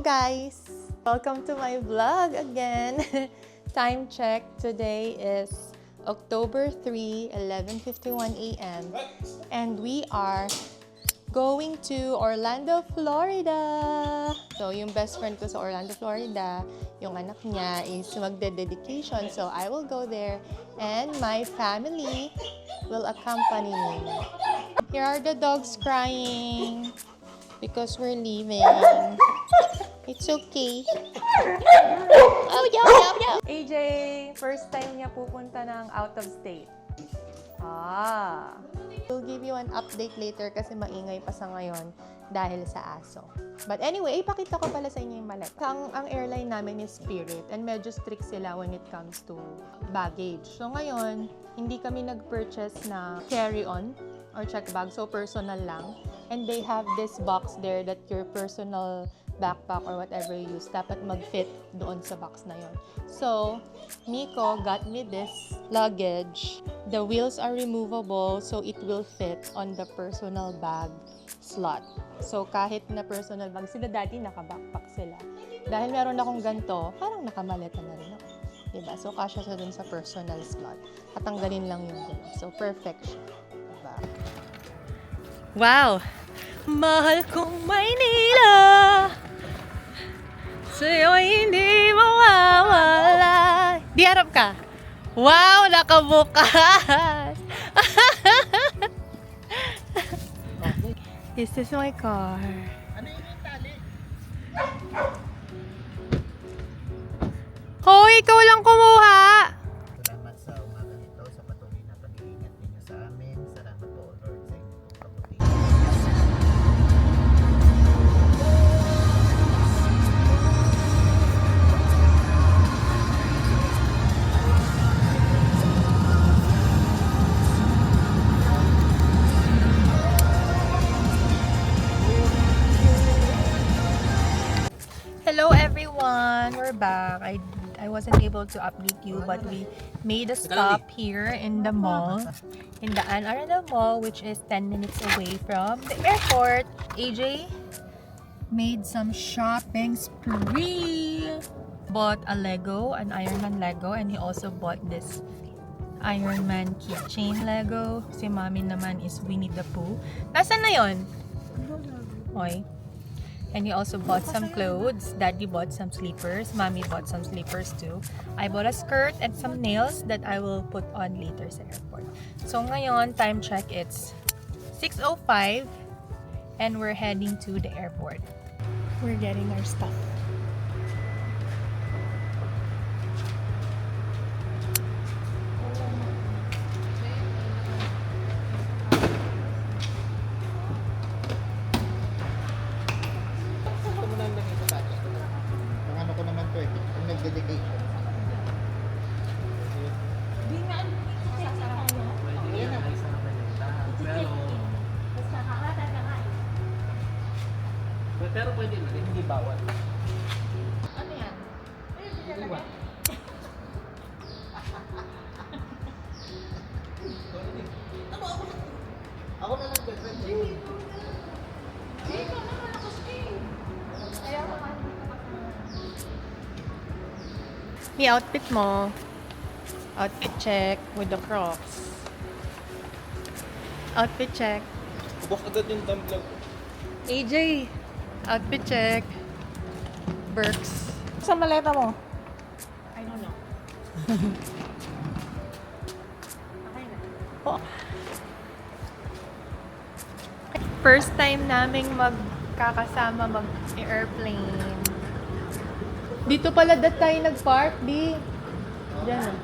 guys! Welcome to my vlog again. Time check, today is October 3, 11:51 a.m. and we are going to Orlando, Florida. So, yung best friend ko sa Orlando, Florida, yung anak niya is magde-dedication. So, I will go there and my family will accompany me. Here are the dogs crying because we're leaving. It's okay. Oh, yo. AJ, first time niya pupunta ng out of state. We'll give you an update later kasi maingay pa sa ngayon dahil sa aso. But anyway, ipakita ko pala sa inyo yung malet. Ang airline namin is Spirit and medyo strict sila when it comes to baggage. So ngayon, hindi kami nag-purchase na carry-on or check bag. So personal lang. And they have this box there that your personal backpack or whatever you use, dapat mag-fit doon sa box na yon. So, Miko got me this luggage. The wheels are removable so it will fit on the personal bag slot. So, kahit na personal bag sila, dati naka-backpack sila. Dahil meron akong ganito, parang nakamaleta na rin ako. Diba? So, kasya siya dun sa personal slot. Tatanggalin lang yung gulong. So, perfect siya. Diba? Wow! Mahal kong Maynila, sa'yo hindi mawawala. Di harap ka. Wow, nakabukas. This is my car. Ano yung tali? Hoy, ikaw lang kumuha. Salamat sa umaga nito sa patuloy na pag-iingat ninyo sa amin. Salamat po, Lord, sa inyong kabuti. Hello everyone, we're back. I wasn't able to update you, but we made a stop here in the mall, in the Ann Arundel Mall, which is 10 minutes away from the airport. AJ made some shopping spree. Bought a Lego, an Iron Man Lego, and he also bought this Iron Man keychain Lego. Si Mami naman is Winnie the Pooh. Nasaan na yun? Oy. And he also bought some clothes. Daddy bought some slippers. Mommy bought some slippers too. I bought a skirt and some nails that I will put on later sa airport. So ngayon, time check, it's 6:05 and we're heading to the airport. We're getting our stuff. Ang ano ko naman to kung nag-dedication. Pero pwede na rin, hindi bawal. Ano yan? Iwan. Ako na lang girlfriend. May outfit mo. Outfit check with the Crocs. Outfit check. Kubok agad yung dumblag ko. AJ, outfit check. Berks. Sa maleta mo? I don't know. Okay na. Oh. First time naming magkakasama mag-airplane. Dito pala tayo nag-park, di? Diyan.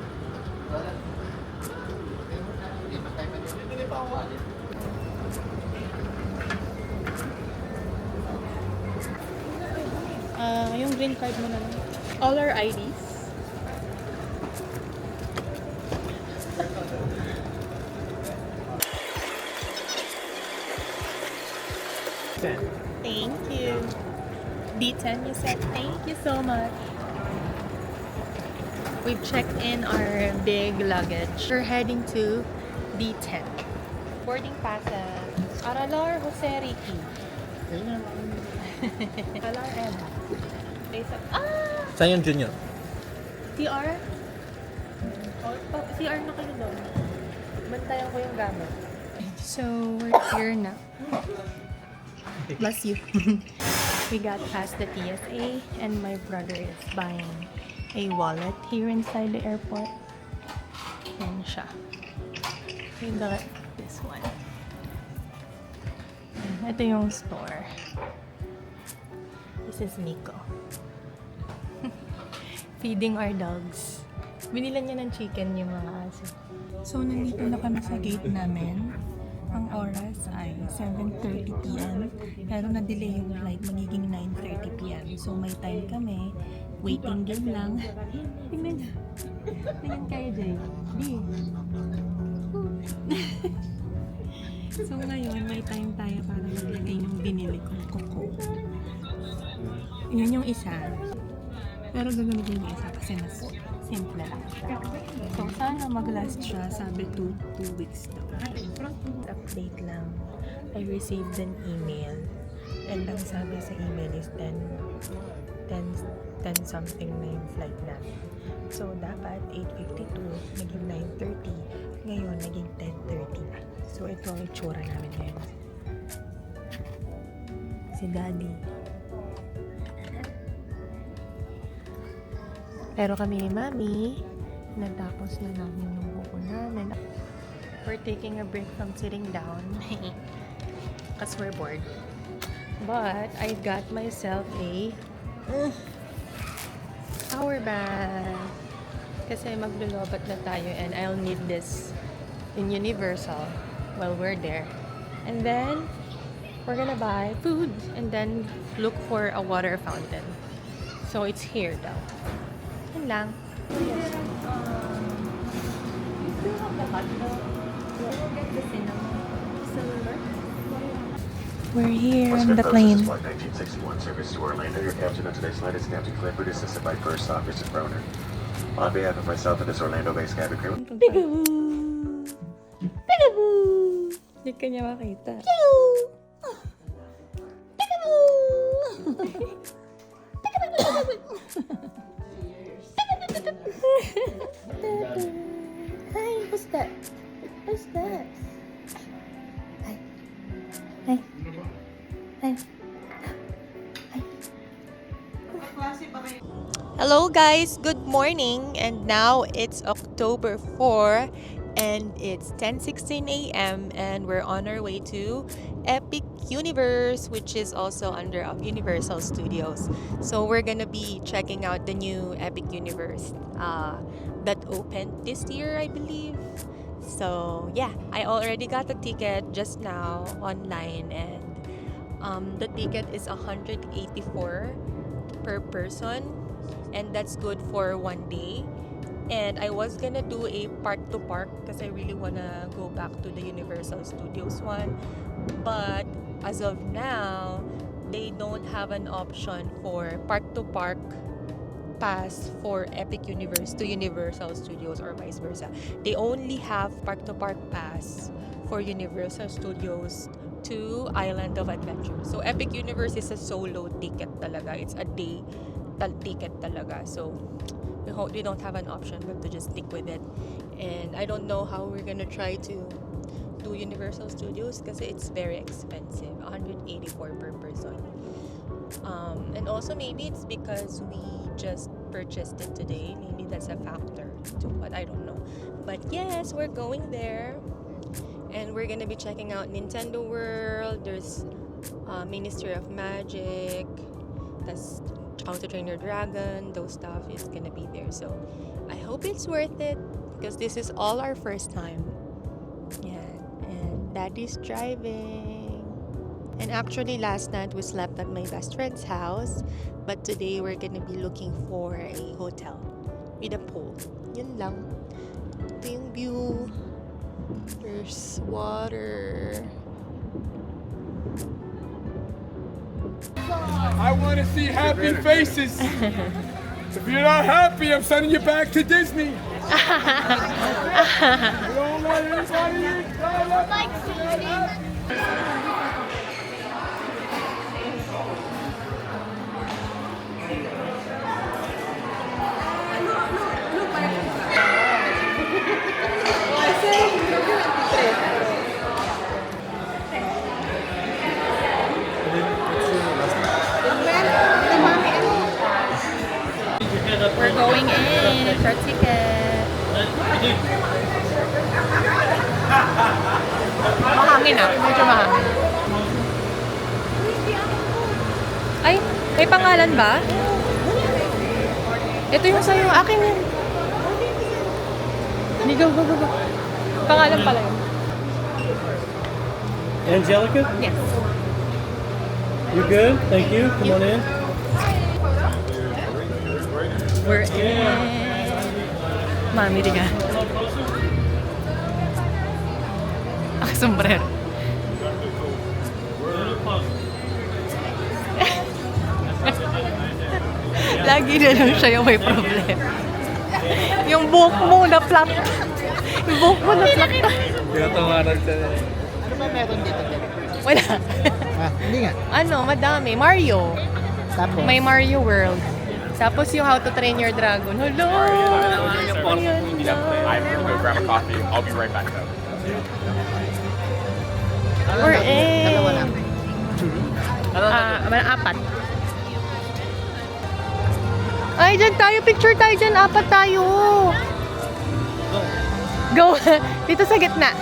Hindi pa tayo Bibigay pa ako wallet. Yung green card mo na lang. All our IDs. Thank you. D10, you said. Thank you so much. We've checked in our big luggage. We're heading to D10. Boarding passes. Aralor Jose Ricky. Hello, Eva. Saan yung junior? CR? CR na kayo doon. Bantayan ko yung gamit. So, we're here na. Bless you. We got past the TSA and my brother is buying a wallet here inside the airport. Yan siya. We got this one. Ito yung store. This is Nico. Feeding our dogs. Binilan niya ng chicken yung mga aso. So, nandito na kami sa gate namin. Ang oras ay 7:30 p.m. Pero na-delay yung flight, magiging 9:30 p.m. So, may time kami. Waiting game lang. Tingnan niya. Tingnan kayo, Jay. Di. So, ngayon, may time tayo para maglagay ng binili kong kuko. Yun yung isa. Pero gagamitin yung isa kasi mas simple lang siya. So, sana mag-last siya. Sabi 2 weeks daw. Update lang. I received an email. And ang sabi sa email is 10 something na yung flight namin. So, dapat 8:52, naging 9:30. Ngayon, naging 10:30 na. So, ito ang itsura namin ngayon. Si Daddy. Pero kami ni Mami, natapos na namin yung buko namin. We're taking a break from sitting down because we're bored. But I got myself a power bank kasi maglulubat na tayo and I'll need this in Universal while we're there. And then we're gonna buy food and then look for a water fountain. So it's here daw. Yun lang. We're here on the plane. Flight 1961 service to Orlando. Your captain on today's flight is Captain Clifford, assisted by First Officer Broner. On behalf of myself and this Orlando-based cabin crew, Peekaboo! Peekaboo! Hindi ka niya makita. Peekaboo! Hi, who's that? Who's that? Hi. Hi. Hi. Hello guys, good morning, and now it's October 4 and it's 10:16 a.m. and we're on our way to Epic Universe, which is also under Universal Studios. So we're gonna be checking out the new Epic Universe that opened this year, I believe. So yeah, I already got the ticket just now online, and the ticket is $184 per person, and that's good for 1 day. And I was gonna do a park to park because I really wanna go back to the Universal Studios one, but as of now they don't have an option for park to park pass for Epic Universe to Universal Studios or vice versa. They only have park to park pass for Universal Studios to Island of Adventure. So Epic Universe is a solo ticket talaga. It's a day ticket talaga. So we don't have an option but to just stick with it. And I don't know how we're gonna try to do Universal Studios because it's very expensive, $184 per person. And also maybe it's because we just purchased it today. Maybe that's a factor too, but I don't know. But yes, we're going there. And we're gonna be checking out Nintendo World. There's Ministry of Magic. That's How to Train Your Dragon. Those stuff is gonna be there. So I hope it's worth it because this is all our first time. Yeah, and Daddy's driving. And actually last night we slept at my best friend's house. But today we're gonna be looking for a hotel with a pool. Yun lang. Ito yung view. There's water. I want to see happy faces. If you're not happy, I'm sending you back to Disney. We don't let anybody in. akin na. Medyo mahal. Ay, may pangalan ba? Ito yung sa'yo. Akin yun. Hindi, go. Pangalan pala yun. Angelica? Yes. You good? Thank you. Come on in. We're in. Mami, di ka. Sombrero. Lagi na lang siya yung may problema. Yung buhok mo na flat. Yung buhok mo na flat. Tinatawanan siya na. Ano ba meron dito? Wala. Hindi nga. Ano, madami. Mario. Tapos, May Mario World. Tapos yung How to Train Your Dragon. Hello! Ayan na. I'm gonna go grab a coffee. I'll be right back though. We're in. dalawa na. Apat. Ay, dyan tayo. Picture tayo dyan. Apat tayo. Go. Dito sa gitna.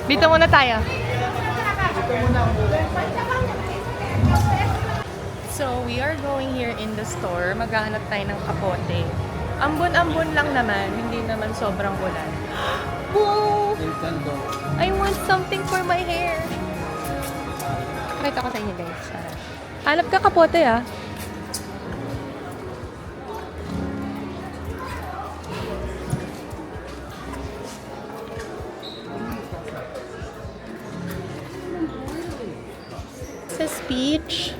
Dito muna tayo. So, we are going here in the store. Maghahanap tayo ng kapote. Ambon-ambon lang naman. Hindi naman sobrang ulan. Wow! I want something for my hair. Pakita ko sa inyo, guys. Hanap ka kapote, ah. Sa speech,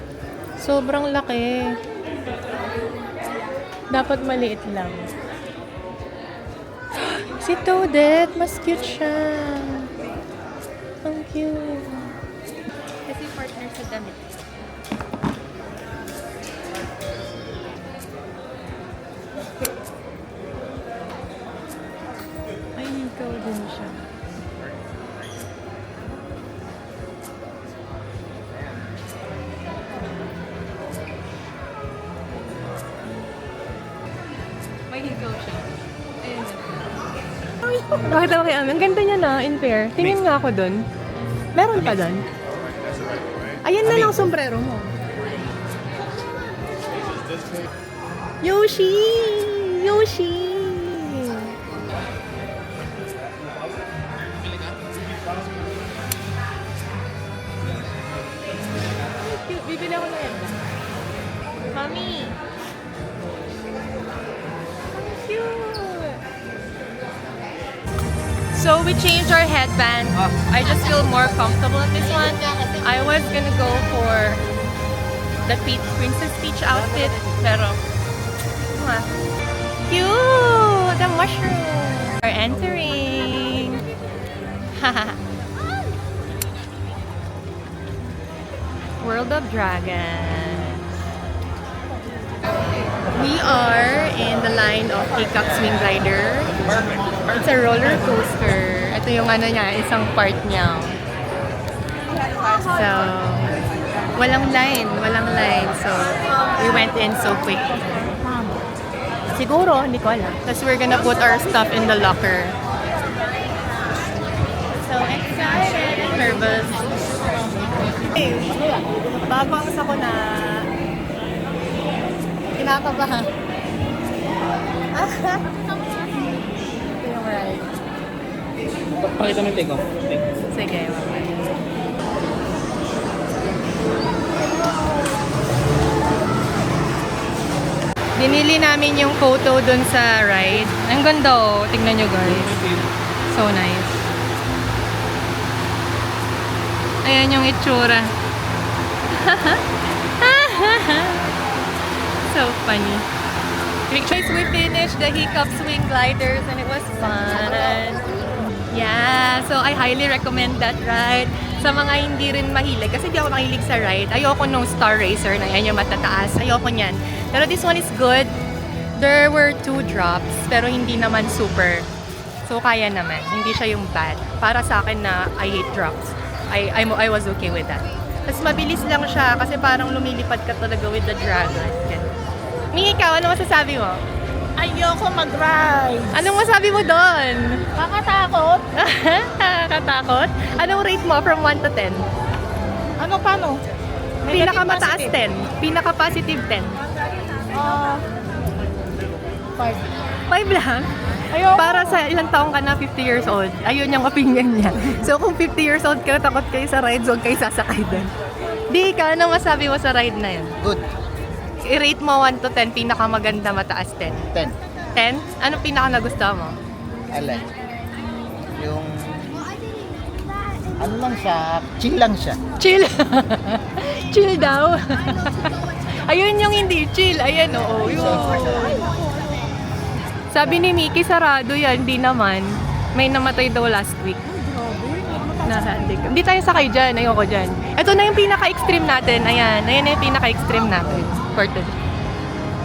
sobrang laki. Dapat maliit lang. Si Toadette, mas cute siya. Ang cute. Kasi partner sa damit. Ay, ikaw din siya. May higaw siya. Ayun na. Bakit ako kay Ami? Ang ganda niya na, in pair. Tingin nga ako dun. Meron pa dun. Ayan na lang sombrero mo. Yoshi! Yoshi! Cute. Bibili ako na yan. Mami! Cute! So we changed our headband. I just feel more comfortable in this one. I was gonna go for the Princess Peach outfit, pero cute! The mushroom! We're entering! World of Dragons. We are in the line of Hiccup Swing Glider. It's a roller coaster. Ito yung ano niya, isang part niya. So, walang line. So, we went in so quick. Siguro, hindi ko alam. Tapos we're gonna put our stuff in the locker. So excited! Nervous. Hey, bago ang sa ko na kinakabahan. Ito yung ride. Pakita mo yung take off. Sige, mamaya. Binili namin yung photo dun sa ride. Ang ganda oh. Tingnan nyo guys. So nice. Ayan yung itsura. So funny. Guys, we finished the Hiccup Swing Gliders and it was fun. Yeah, so I highly recommend that ride. Sa mga hindi rin mahilig, kasi di ako mahilig sa ride. Ayoko nung Star Racer na yan, yung matataas. Ayoko niyan. Pero this one is good. There were 2 drops, pero hindi naman super. So kaya naman. Hindi siya yung bad. Para sa akin na I hate drops. I was okay with that. Tapos mabilis lang siya kasi parang lumilipad ka talaga with the dragon. Mi, ikaw, ano masasabi mo? Ayoko mag-ride. Anong masabi mo doon? Nakakatakot. Nakakatakot? Anong rate mo from 1 to 10? Ano, paano? Pinakamataas Negative, 10. Pinaka-positive 10. 5 lang? Ayoko. Para sa ilang taong ka na, 50 years old, ayun yung opinion niya. So kung 50 years old ka, takot kayo sa ride, huwag kayo sasakay doon. Di ka, anong masabi mo sa ride na yun? Good. I-rate mo 1 to 10, pinakamaganda, mataas 10. 10. 10? Anong pinaka nagustuhan mo? I like. Yung... Ano lang siya, chill lang siya. Chill. Chill daw. Ayun yung hindi chill. Ayan, oo. Yun. Sabi ni Mickey, sarado yan. Hindi naman. May namatay daw last week. Hindi tayo sakay dyan. Ayoko dyan. Ito na yung pinaka-extreme natin. Ayan. Ayan na yung pinaka-extreme natin. For today.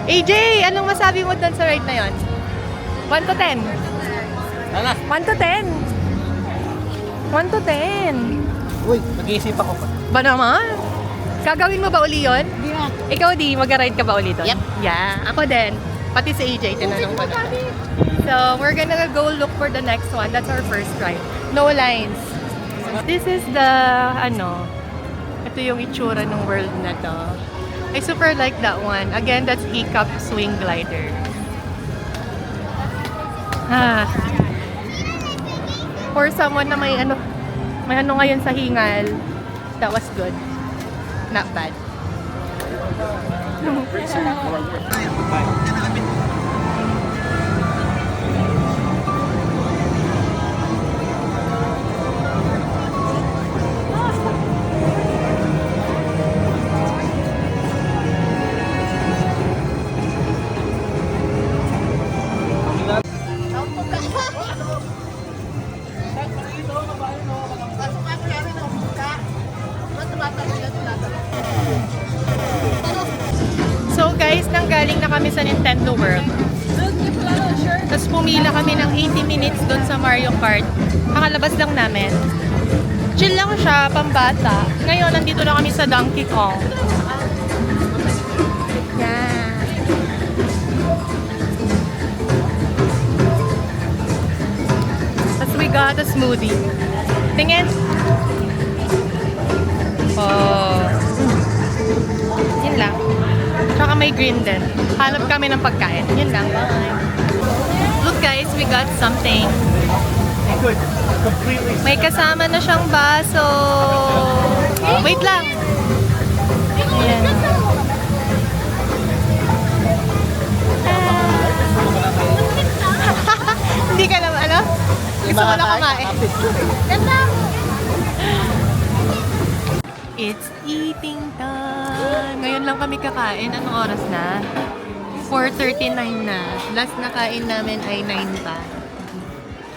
AJ, anong masabi mo dun sa ride na yon? 1 to 10. Ano? 1 to 10. 1 to 10. Uy, mag-iisip ako pa. Ba naman? Gagawin mo ba uli yun? Ikaw di, mag-ride ka ba uli doon? Yep. Yeah, ako din. Pati si AJ, tinanong ko na. So, we're gonna go look for the next one. That's our first ride. No lines. This is the, ito yung itsura ng world na to. I super like that one. Again, that's Hiccup Swing Glider. For someone na may ano ngayon sa hingal, that was good. Not bad. So guys, nanggaling na kami sa Nintendo World. Tapos pumila kami ng 80 minutes doon sa Mario Kart. Kakalabas lang namin. Chill lang siya, pambata. Ngayon, nandito na kami sa Donkey Kong. Yeah. Tapos we got a smoothie. Tingin. Oh. Yun lang. Tsaka may green din. Hanap kami ng pagkain. Yun lang. Look guys, we got something. May kasama na siyang baso. Wait lang. Ayan. Hindi ka naman, ano? Gusto mo na kumain. It's eating time. Ngayon lang kami kakain. Anong oras na? 4:39 na. Last na kain namin ay 9 pa.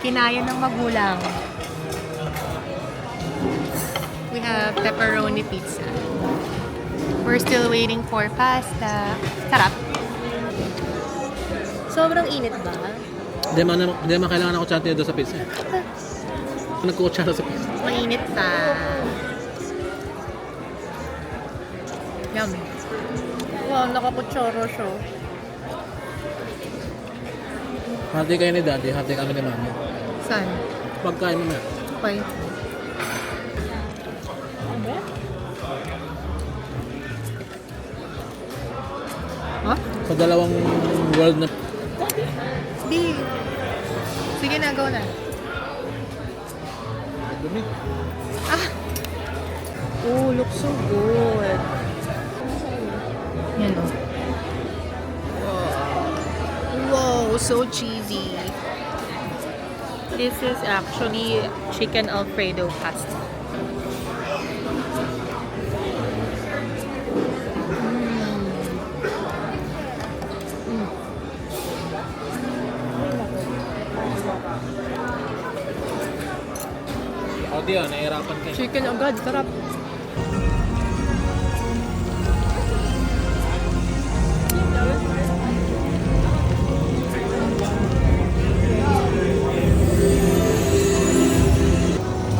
Kinaya ng magulang. We have pepperoni pizza. We're still waiting for pasta. Sarap. Sobrang init ba? Hindi naman kailangan ako kutsara doon sa pizza. Nagkukutsara sa pizza. Mainit pa. Yummy. Wow, nakakutsara siya. Hati kayo ni daddy, hati kami ni mami. Saan? Pagkain mo na. Okay. Huh? Sa dalawang world na... Di. Sige na, go na. Dumi. Ah! Oh, looks so good. Yan o. Wow, so cheesy. This is actually chicken Alfredo pasta. O di yun, nahihirapan kayo. Chicken agad, sarap.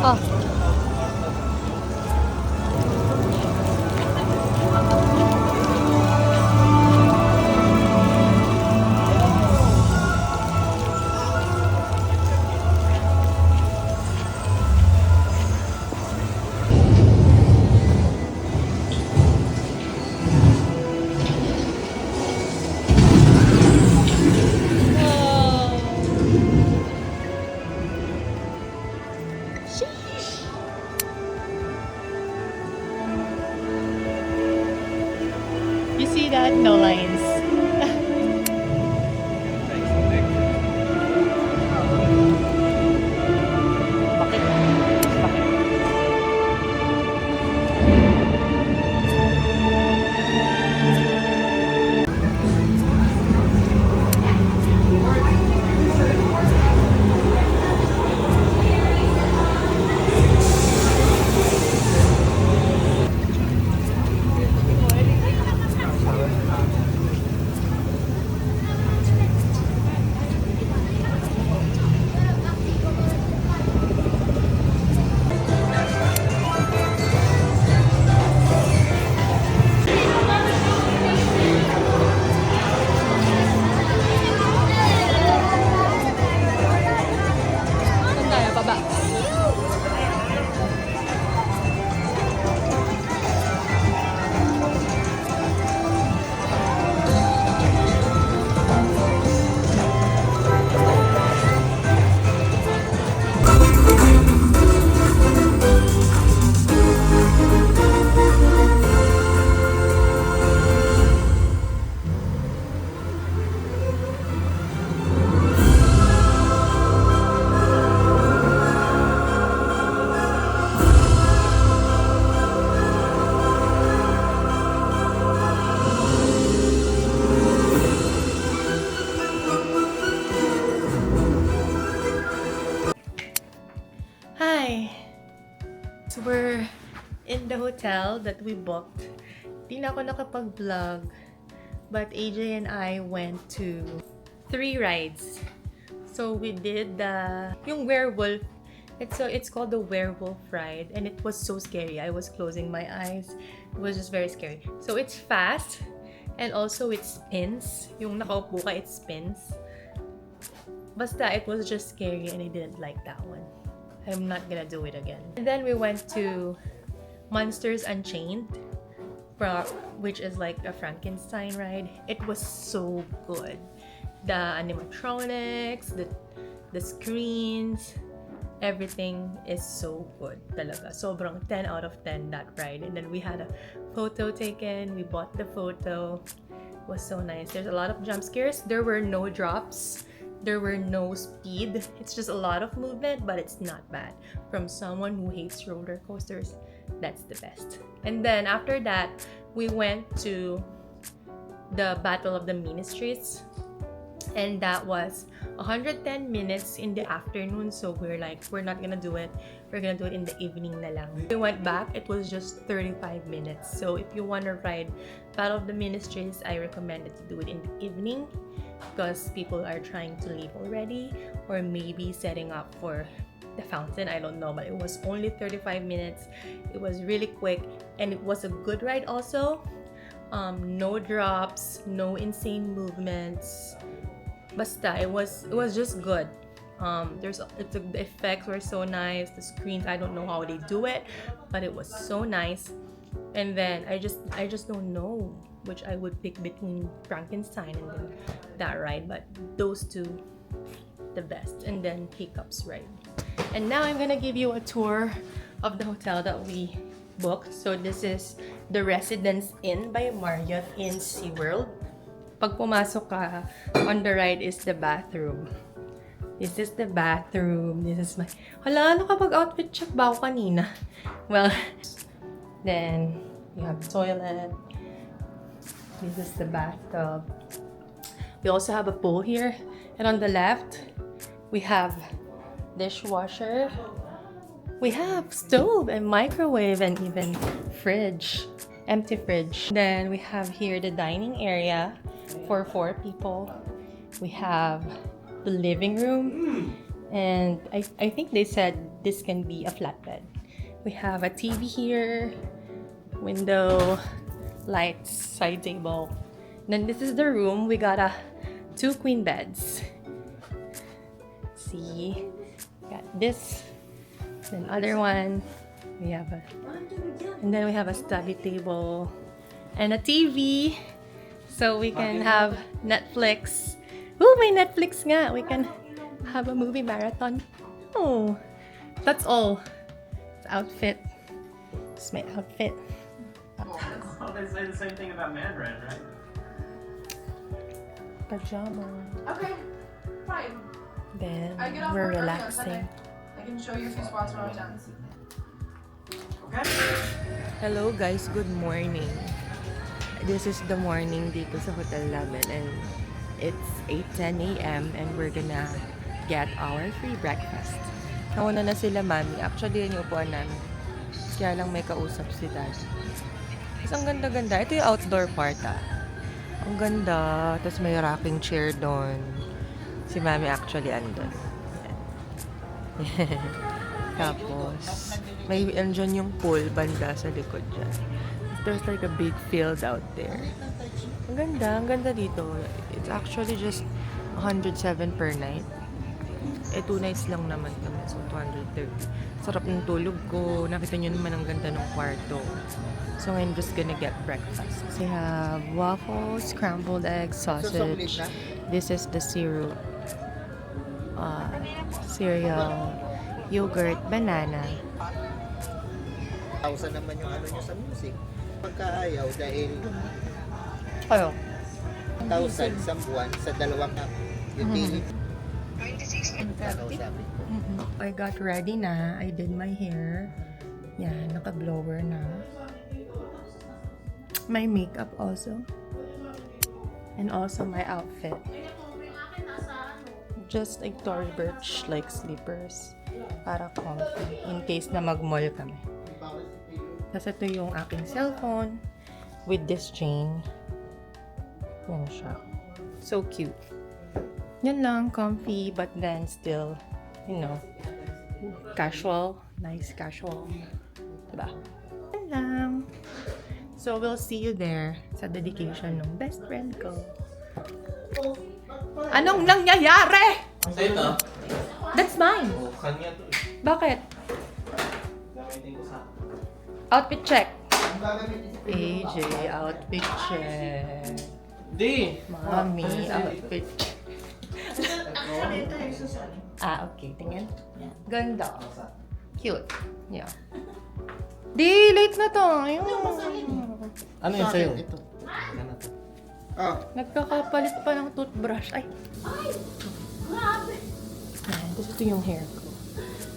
Oh. in the hotel that we booked. Di na ako nakapag-vlog. But AJ and I went to 3 rides. So we did yung werewolf. It's called the werewolf ride, and it was so scary. I was closing my eyes. It was just very scary. So it's fast, and also it spins. Yung nakaupo ka, it spins. Basta, it was just scary, and I didn't like that one. I'm not gonna do it again. And then we went to Monsters Unchained, which is like a Frankenstein ride. It was so good. The animatronics, the screens, everything is so good talaga. Sobrang 10 out of 10 that ride. And then we had a photo taken. We bought the photo. It was so nice. There's a lot of jump scares. There were no drops. There were no speed. It's just a lot of movement, but it's not bad. From someone who hates roller coasters, that's the best. And then after that, we went to the Battle of the Ministries. And that was 110 minutes in the afternoon. So we're like, we're not gonna do it. We're gonna do it in the evening na lang. We went back, it was just 35 minutes. So if you wanna ride Battle of the Ministries, I recommend it to do it in the evening because people are trying to leave already or maybe setting up for the fountain. I don't know, but it was only 35 minutes. It was really quick and it was a good ride also. No drops, no insane movements. Basta, it was just good. The effects were so nice. The screens, I don't know how they do it, but it was so nice. And then I just don't know which I would pick between Frankenstein and then that ride, but those two, the best. And then Hiccups ride. And now I'm gonna give you a tour of the hotel that we booked. So this is the Residence Inn by Marriott in SeaWorld. Pag pumasok ka, on the right is the bathroom. This is the bathroom. This is my... Hala, nakapag-outfit check ba ako kanina? Well, then you have the toilet. This is the bathtub. We also have a pool here. And on the left, we have dishwasher. We have stove and microwave and even fridge. Empty fridge. Then we have here the dining area for 4 people. We have the living room, and I think they said this can be a flatbed. We have a TV here, window, lights, side table. Then this is the room. We got 2 queen beds. See, got this, then other one. We have and then we have a study table and a TV. So we can have Netflix. Oh, may Netflix nga. We can have a movie marathon. Oh, that's all. It's outfit. It's my outfit. Well, they say the same thing about Mandarin, right? Pajama. Okay, fine. Then I get off we're work early on relaxing. Sunday. I can show you a few spots around town. Hello guys, good morning. This is the morning dito sa hotel namin and it's 8:10 a.m. and we're gonna get our free breakfast. Nauna na sila mami. Actually, yun yung upuan namin. Kaya lang may kausap si dad. Tapos ang ganda-ganda. Ito yung outdoor part Ang ganda. Tapos may rocking chair doon. Si mami actually andun. Tapos, may andyan yung pool banda sa likod dyan. There's like a big field out there. Ang ganda dito. It's actually just 107 per night. 2 nights lang naman kami, so 230. Sarap ng tulog ko. Nakita nyo naman ang ganda ng kwarto. So I'm just gonna get breakfast. We have waffles, scrambled eggs, sausage. This is the cereal, yogurt, banana. 1,000 naman yung ano nyo sa music. Pagkaayaw dahil Ayo. 1,000 sa buwan sa 2 utility. I got ready na. I did my hair. Yan, naka-blower na. My makeup also. And also my outfit. Just like Tory Burch, like slippers. Para comfy. In case na mag-mall kami. Tapos ito yung aking cellphone with this chain. Yan siya. So cute. Yan lang, comfy, but then still, you know, casual. Nice casual. Diba? Yan lang. So, we'll see you there sa dedication ng best friend ko. Anong nangyayari? Ito. That's mine. Kanya to. Bakit? Gamitin ko sa... Outfit check. AJ, outfit check. Di! Mommy, outfit check. Okay. Tingin. Ganda. Cute. Yeah. Di, late na to. Ano yun sa'yo? Ano to? Nagkakapalit pa ng toothbrush. Ay! Grabe! Tapos ito yung hair ko.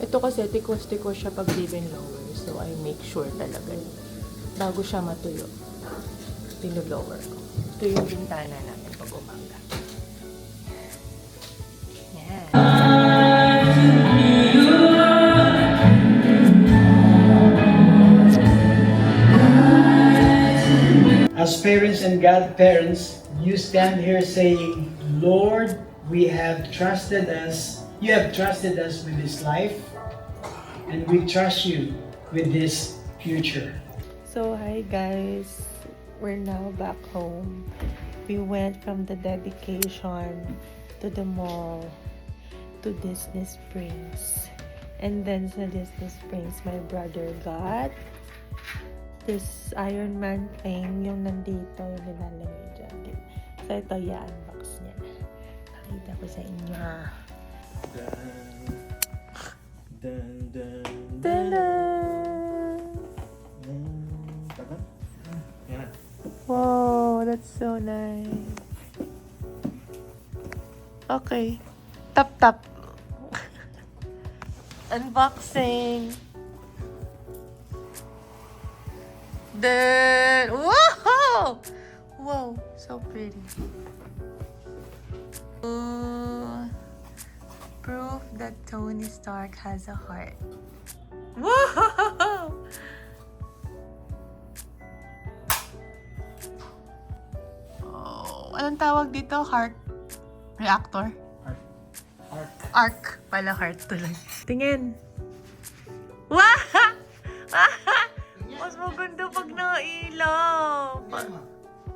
Ito kasi, tikwas-tikwas siya pag leave-in lower. So, I make sure talaga yun. Bago siya matuyo. Tino-lower ko. Ito yung bintana natin pag umaga. Yan. As parents and godparents, you stand here saying, Lord, we have trusted us. You have trusted us with this life, and we trust you with this future. So, hi guys. We're now back home. We went from the dedication to the mall to Disney Springs. And then sa Disney Springs, my brother got this Iron Man thing, yung nandito, yung nilalagay dyan. So, ito, i-unbox niya. Pakita ko sa inyo. Tada! Yan na. Wow, that's so nice. Okay. Tap. Unboxing. Then, wow! Wow, so pretty. Proof that Tony Stark has a heart. Wow! Oh, anong tawag dito? Heart reactor? Arc. Pala heart tuloy. Tingin. Wow! Mas maganda pag nailaw.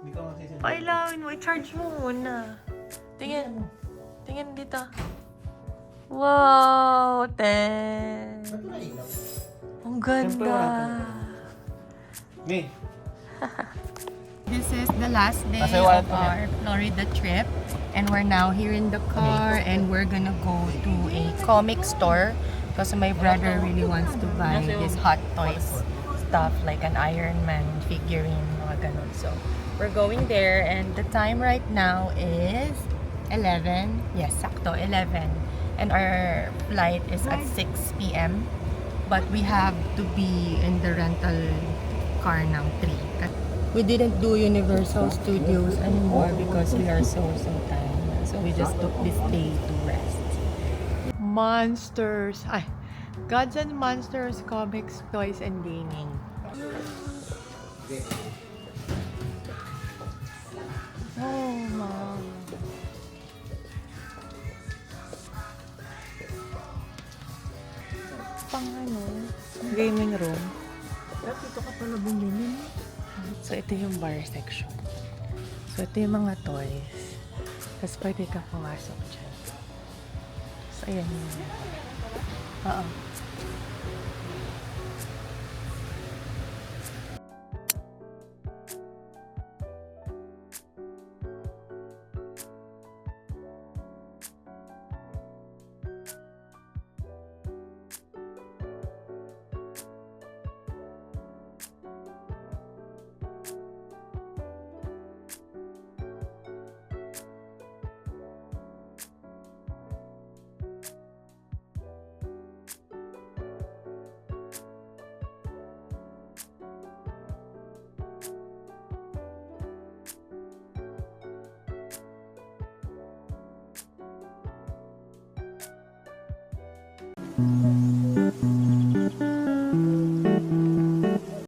Hindi ka masisin. Pailawin mo. I-charge mo muna. Tingin. Tingin dito. Wow! 10. Ang ganda. Me. This is the last day Kasi wala of pa our Florida trip. And we're now here in the car and we're gonna go to a comic store because my brother really wants to buy this Hot Toys stuff like an Iron Man figurine, mga ganun. So, we're going there and the time right now is 11. Yes, sakto, 11. And our flight is at 6 p.m. But we have to be in the rental car ng 3. We didn't do Universal Studios anymore because we are so tired. So we just took this day to rest. Monsters. Ay, Gods and Monsters, Comics, Toys, and Gaming. Oh, Mom. Pang ano, gaming room. Dito ka pala bumili. So, ito yung bar section. So, ito yung mga toys. Tapos, pwede ka pumasok dyan. So, ayan yun. Oo. Thank you.